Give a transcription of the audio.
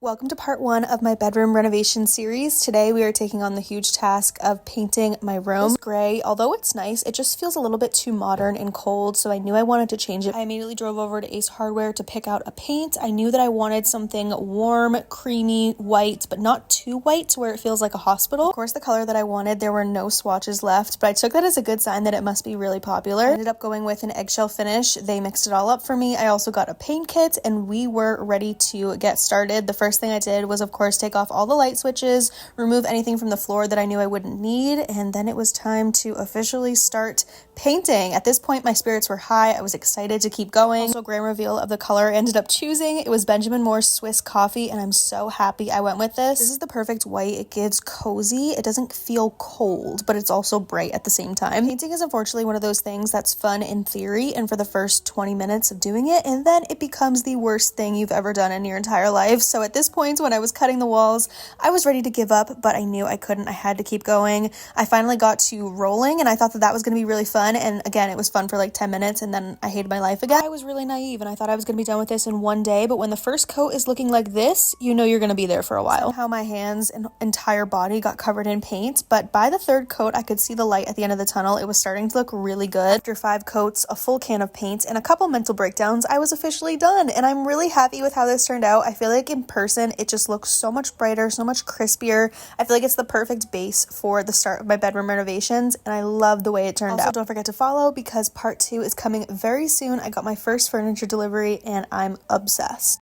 Welcome to part 1 of my bedroom renovation series. Today we are taking on the huge task of painting my room. This gray, although it's nice, it just feels a little bit too modern and cold, so I knew I wanted to change it. I immediately drove over to Ace Hardware to pick out a paint. I knew that I wanted something warm, creamy, white, but not too white to where it feels like a hospital. Of course, the color that I wanted, there were no swatches left, but I took that as a good sign that it must be really popular. I ended up going with an eggshell finish. They mixed it all up for me. I also got a paint kit, and we were ready to get started. The first thing I did was, of course, take off all the light switches, remove anything from the floor that I knew I wouldn't need, and then it was time to officially start painting. At this point, my spirits were high. I was excited to keep going. Also, grand reveal of the color I ended up choosing. It was Benjamin Moore's Swiss Coffee, and I'm so happy I went with this. This is the perfect white. It gives cozy. It doesn't feel cold, but it's also bright at the same time. Painting is unfortunately one of those things that's fun in theory and for the first 20 minutes of doing it, and then it becomes the worst thing you've ever done in your entire life. So at this point, when I was cutting the walls, I was ready to give up, but I knew I couldn't. I had to keep going. I finally got to rolling, and I thought that that was going to be really fun. And again, it was fun for like 10 minutes, and then I hated my life again. I was really naive, and I thought I was going to be done with this in one day, but when the first coat is looking like this, you know you're going to be there for a while. Somehow my hands and entire body got covered in paint, but by the third coat, I could see the light at the end of the tunnel. It was starting to look really good. After 5 coats, a full can of paint, and a couple mental breakdowns, I was officially done, and I'm really happy with how this turned out. I feel like in person, it just looks so much brighter, so much crispier. I feel like it's the perfect base for the start of my bedroom renovations, and I love the way it turned out. Also, don't forget to follow because part 2 is coming very soon. I got my first furniture delivery, and I'm obsessed.